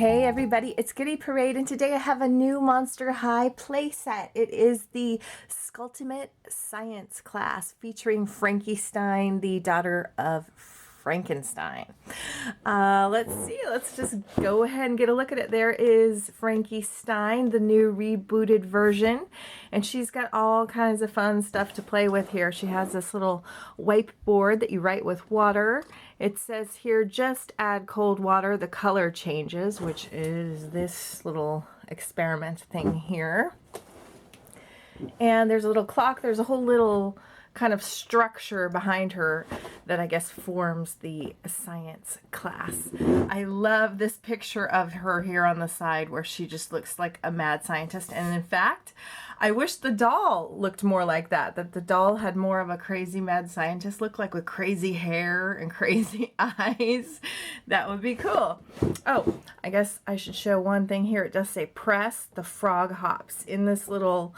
Hey everybody, it's Goodieparade, and today I have a new Monster High playset. It is the Skulltimate science class featuring Frankie Stein, the daughter of Frankenstein. Let's see, let's just go ahead and get a look at it. There is Frankie Stein, the new rebooted version, and she's got all kinds of fun stuff to play with here. She has this little wipe board that you write with water. It says here, just add cold water, the color changes, which is this little experiment thing here. And there's a little clock. There's a whole little kind of structure behind her that I guess forms the science class. I love this picture of her here on the side where she just looks like a mad scientist. And in fact, I wish the doll looked more like that the doll had more of a crazy mad scientist look, like with crazy hair and crazy eyes. That would be cool. Oh, I guess I should show one thing here. It does say press the frog hops. In this little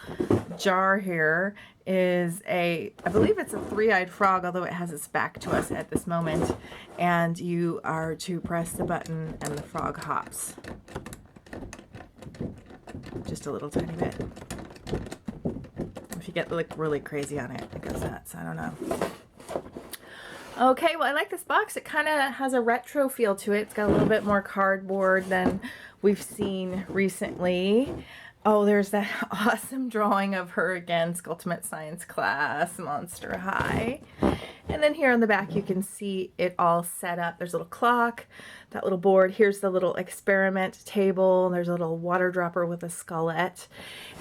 jar here is I believe it's a three-eyed frog, although it has its back to us at this moment, and you are to press the button and the frog hops just a little tiny bit. If you get like really crazy on it, it goes nuts. I don't know. Okay, well, I like this box. It kind of has a retro feel to it. It's got a little bit more cardboard than we've seen recently. Oh, there's that awesome drawing of her again, Skulltimate Science Class, Monster High. And then here on the back you can see it all set up. There's a little clock, that little board. Here's the little experiment table. There's a little water dropper with a skullette.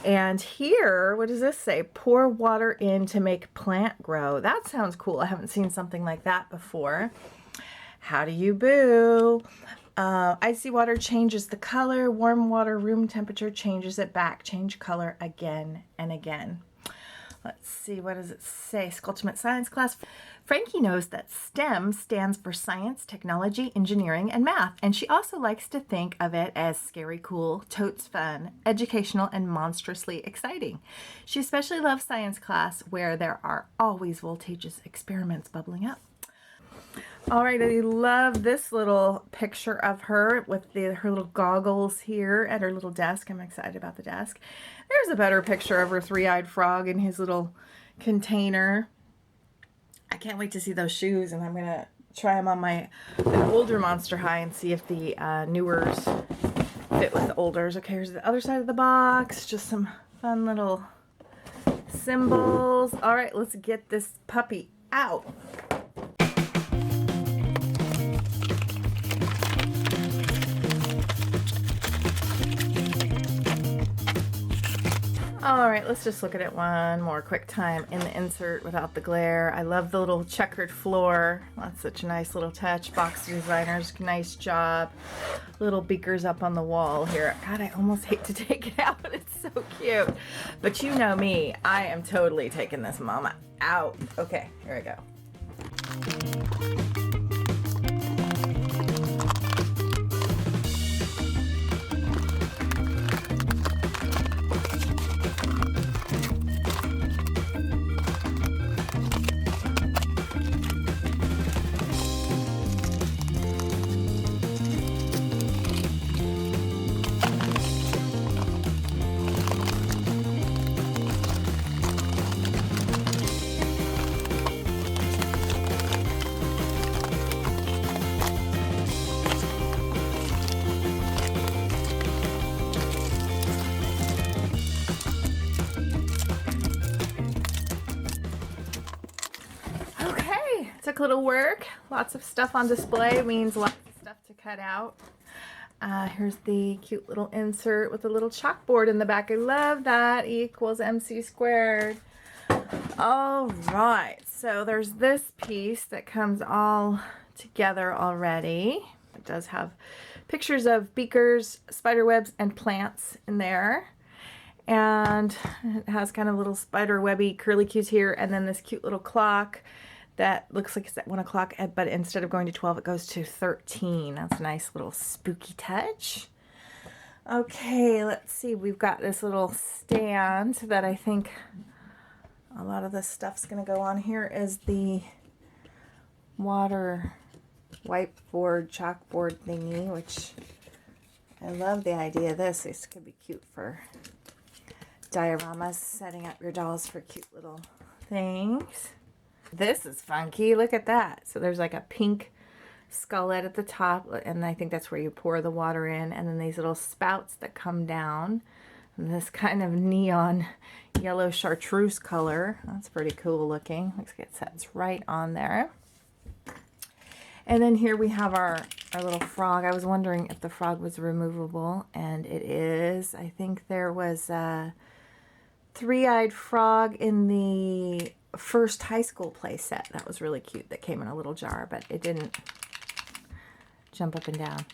And here, what does this say? Pour water in to make plant grow. That sounds cool. I haven't seen something like that before. How do you boo? Icy water changes the color. Warm water, room temperature, changes it back. Change color again and again. Let's see, what does it say? Skulltimate Science Class. Frankie knows that STEM stands for science, technology, engineering, and math, and she also likes to think of it as scary cool, totes fun, educational, and monstrously exciting. She especially loves science class where there are always voltageous experiments bubbling up. All right, I love this little picture of her with her little goggles here at her little desk. I'm excited about the desk. There's a better picture of her three-eyed frog in his little container. I can't wait to see those shoes, and I'm going to try them on an older Monster High and see if the newers fit with the olders. Okay, here's the other side of the box. Just some fun little symbols. All right, let's get this puppy out. All right, let's just look at it one more quick time in the insert without the glare. I love the little checkered floor. That's such a nice little touch. Box designers, nice job. Little beakers up on the wall here. God, I almost hate to take it out. It's so cute. But you know me, I am totally taking this mama out. Okay, here we go. Took a little work. Lots of stuff on display means lots of stuff to cut out. Here's the cute little insert with a little chalkboard in the back. I love that. E equals MC squared. All right, so there's this piece that comes all together already. It does have pictures of beakers, spider webs, and plants in there. And it has kind of little spider webby curlicues here, and then this cute little clock that looks like it's at 1 o'clock, but instead of going to 12, it goes to 13. That's a nice little spooky touch. Okay, let's see. We've got this little stand that I think a lot of this stuff's going to go on. Here is the water whiteboard, chalkboard thingy, which I love the idea of this. This could be cute for dioramas, setting up your dolls for cute little things. This is funky. Look at that. So there's like a pink skullet at the top, and I think that's where you pour the water in, and then these little spouts that come down, and this kind of neon yellow chartreuse color. That's pretty cool looking. Looks like it sets right on there. And then here we have our little frog. I was wondering if the frog was removable, and it is. I think there was a three-eyed frog in the first high school play set. That was really cute. That came in a little jar, but it didn't jump up and down.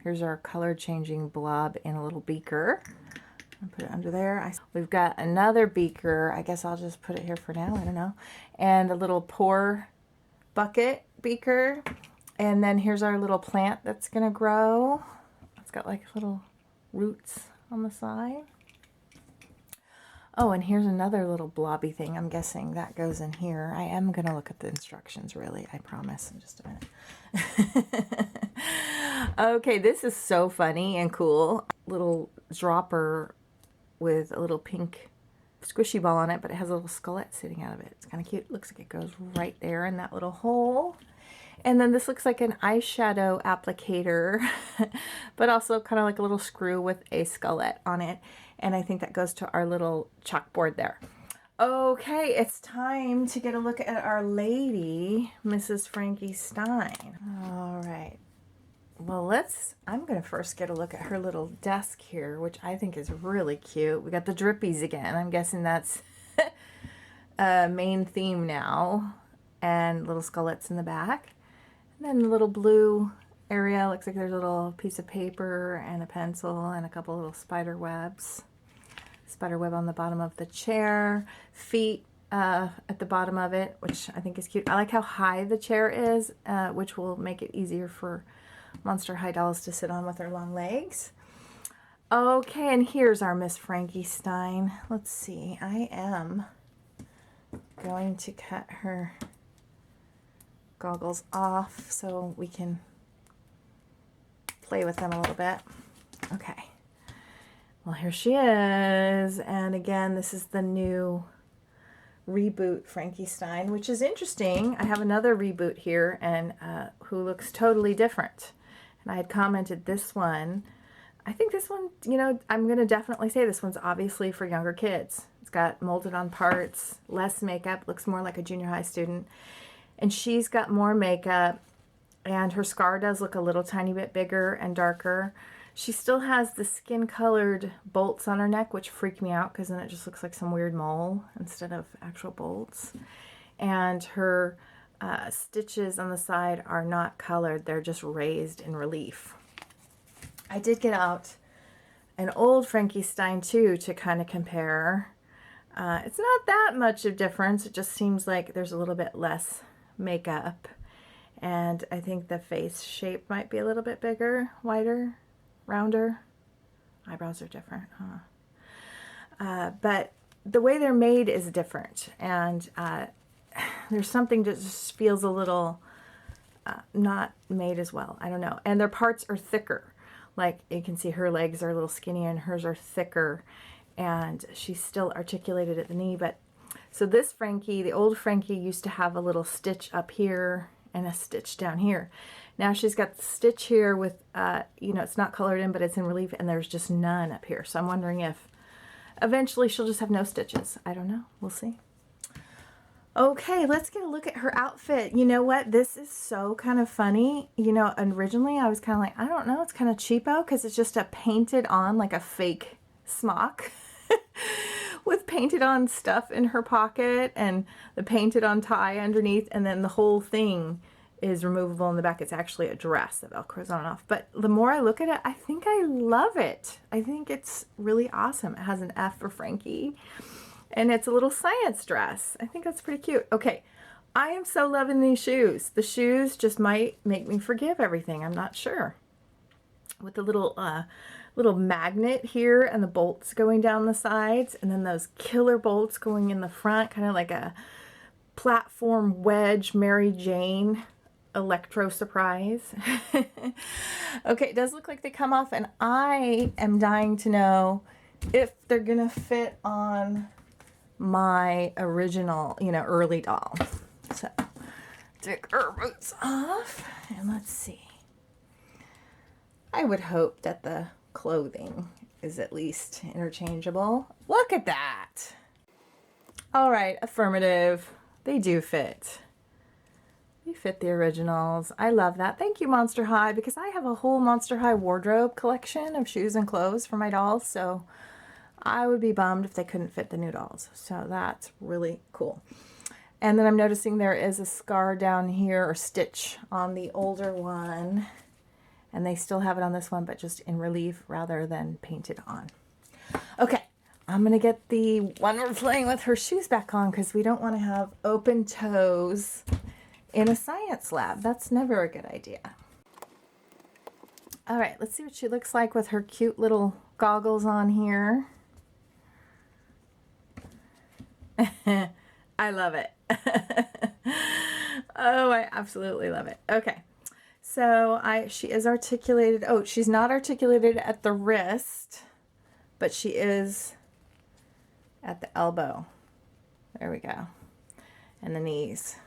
Here's our color changing blob in a little beaker. I'll put it under there. We've got another beaker. I guess I'll just put it here for now. I don't know. And a little pour bucket beaker. And then here's our little plant that's going to grow. It's got like little roots on the side. Oh, and here's another little blobby thing. I'm guessing that goes in here. I am going to look at the instructions, really. I promise, in just a minute. Okay, this is so funny and cool. Little dropper with a little pink squishy ball on it, but it has a little skullet sitting out of it. It's kind of cute. Looks like it goes right there in that little hole. And then this looks like an eyeshadow applicator, but also kind of like a little screw with a skullet on it. And I think that goes to our little chalkboard there. Okay, it's time to get a look at our lady, Mrs. Frankie Stein. All right. Well, I'm going to first get a look at her little desk here, which I think is really cute. We got the drippies again. I'm guessing that's a main theme now. And little skullets in the back. And then the little blue area, looks like there's a little piece of paper and a pencil and a couple little spider webs. Spider web on the bottom of the chair. Feet at the bottom of it, which I think is cute. I like how high the chair is, which will make it easier for Monster High dolls to sit on with their long legs. Okay, and here's our Miss Frankie Stein. Let's see. I am going to cut her goggles off so we can play with them a little bit. Okay. Well, here she is. And again, this is the new reboot Frankie Stein, which is interesting. I have another reboot here and who looks totally different. And I had commented this one. I think this one, you know, I'm going to definitely say this one's obviously for younger kids. It's got molded on parts, less makeup, looks more like a junior high student. And she's got more makeup, and her scar does look a little tiny bit bigger and darker. She still has the skin-colored bolts on her neck, which freak me out because then it just looks like some weird mole instead of actual bolts. And her stitches on the side are not colored. They're just raised in relief. I did get out an old Frankie Stein too to kind of compare. It's not that much of difference. It just seems like there's a little bit less makeup. And I think the face shape might be a little bit bigger, wider, rounder. Eyebrows are different, huh? But the way they're made is different. And there's something that just feels a little not made as well. I don't know. And their parts are thicker. Like you can see her legs are a little skinnier and hers are thicker. And she's still articulated at the knee. But so this Frankie, the old Frankie, used to have a little stitch up here and a stitch down here. Now she's got the stitch here with, you know, it's not colored in, but it's in relief, and there's just none up here. So I'm wondering if eventually she'll just have no stitches. I don't know. We'll see. Okay, let's get a look at her outfit. You know what? This is so kind of funny. You know, originally I was kind of like, I don't know, it's kind of cheapo because it's just a painted on, like a fake smock with painted on stuff in her pocket and the painted on tie underneath, and then the whole thing is removable in the back. It's actually a dress that Velcros on and off. But the more I look at it, I think I love it. I think it's really awesome. It has an F for Frankie. And it's a little science dress. I think that's pretty cute. Okay, I am so loving these shoes. The shoes just might make me forgive everything. I'm not sure. With the little magnet here and the bolts going down the sides, and then those killer bolts going in the front, kind of like a platform wedge Mary Jane electro surprise. Okay, it does look like they come off, and I am dying to know if they're gonna fit on my original, you know, early doll. So take her boots off and let's see. I would hope that the clothing is at least interchangeable. Look at that. All right, affirmative. They do fit. They fit the originals. I love that. Thank you, Monster High, because I have a whole Monster High wardrobe collection of shoes and clothes for my dolls, so I would be bummed if they couldn't fit the new dolls. So that's really cool. And then I'm noticing there is a scar down here, or stitch, on the older one. And they still have it on this one, but just in relief rather than painted on. Okay, I'm going to get the one we're playing with her shoes back on, because we don't want to have open toes in a science lab. That's never a good idea. All right, let's see what she looks like with her cute little goggles on here. I love it. Oh, I absolutely love it. Okay. So she is articulated. Oh, she's not articulated at the wrist, but she is at the elbow. There we go. And the knees.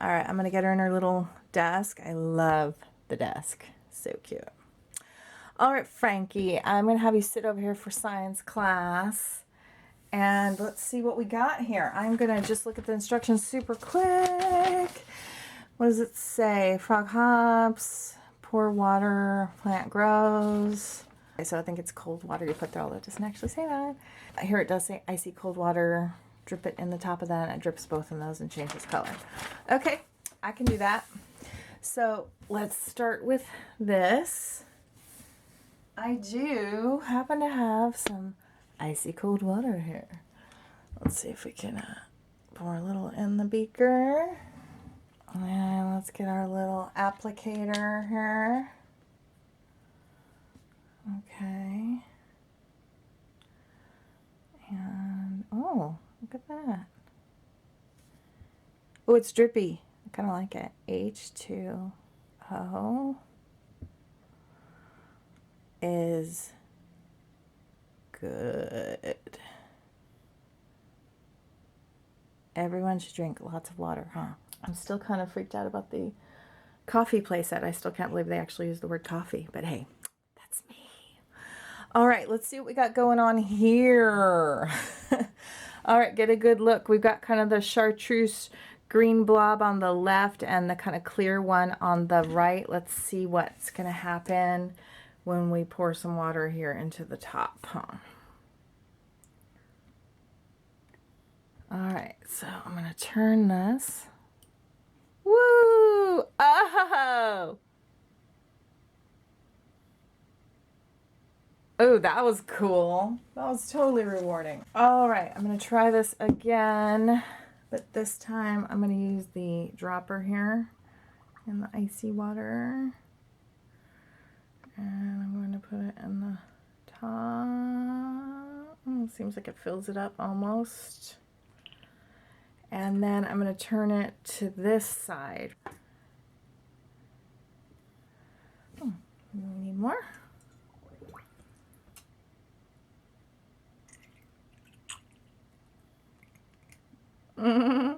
All right, I'm going to get her in her little desk. I love the desk. So cute. All right, Frankie, I'm going to have you sit over here for science class. And let's see what we got here. I'm going to just look at the instructions super quick. What does it say? Frog hops, pour water, plant grows. Okay, so I think it's cold water you put there, although it doesn't actually say that. Here it does say icy cold water. Drip it in the top of that, and it drips both of those and changes color. Okay, I can do that. So let's start with this. I do happen to have some icy cold water here. Let's see if we can pour a little in the beaker. And let's get our little applicator here. Okay. And, oh, look at that. Oh, it's drippy. I kind of like it. H2O is good. Everyone should drink lots of water, huh? I'm still kind of freaked out about the coffee playset. I still can't believe they actually used the word coffee, but hey, that's me. All right, let's see what we got going on here. All right, get a good look. We've got kind of the chartreuse green blob on the left and the kind of clear one on the right. Let's see what's going to happen when we pour some water here into the top, huh? All right, so I'm going to turn this. Woo! Oh! Oh, that was cool. That was totally rewarding. All right, I'm going to try this again, but this time I'm going to use the dropper here in the icy water. And I'm going to put it in the top. Oh, seems like it fills it up almost. And then I'm going to turn it to this side. Oh, we need more. I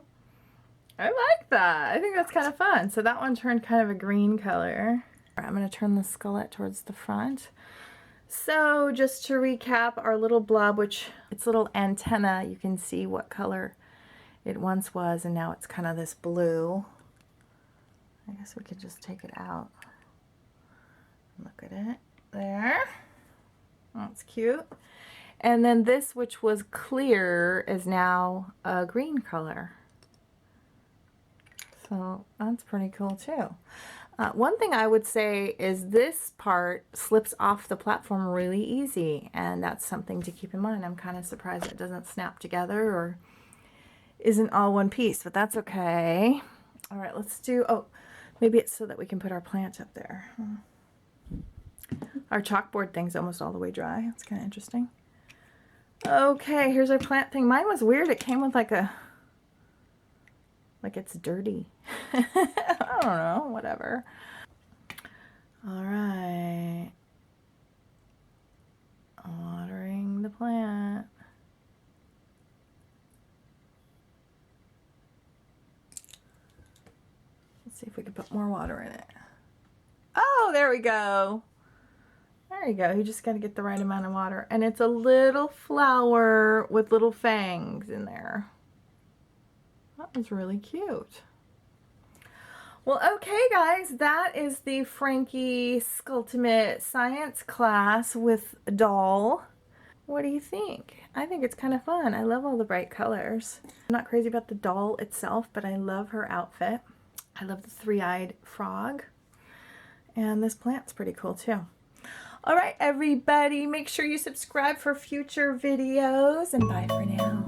like that. I think that's kind of fun. So that one turned kind of a green color. I'm going to turn the skullet towards the front. So just to recap, our little blob, which its little antenna, you can see what color it once was, and now it's kind of this blue. I guess we could just take it out. Look at it there. That's cute. And then this, which was clear, is now a green color. So that's pretty cool too. One thing I would say is this part slips off the platform really easy, and that's something to keep in mind. I'm kind of surprised it doesn't snap together or isn't all one piece, but that's okay. All right, let's do, oh, maybe it's so that we can put our plant up there. Our chalkboard thing's almost all the way dry. That's kind of interesting. Okay, here's our plant thing. Mine was weird. It came with like like it's dirty. I don't know, whatever. All right. Watering the plant. Let's see if we can put more water in it. Oh, there we go. There you go. You just got to get the right amount of water. And it's a little flower with little fangs in there. That was really cute. Well, okay, guys, that is the Frankie Skulltimate science class with a doll. What do you think? I think it's kind of fun. I love all the bright colors. I'm not crazy about the doll itself, but I love her outfit. I love the three-eyed frog. And this plant's pretty cool too. All right, everybody, make sure you subscribe for future videos, and bye for now.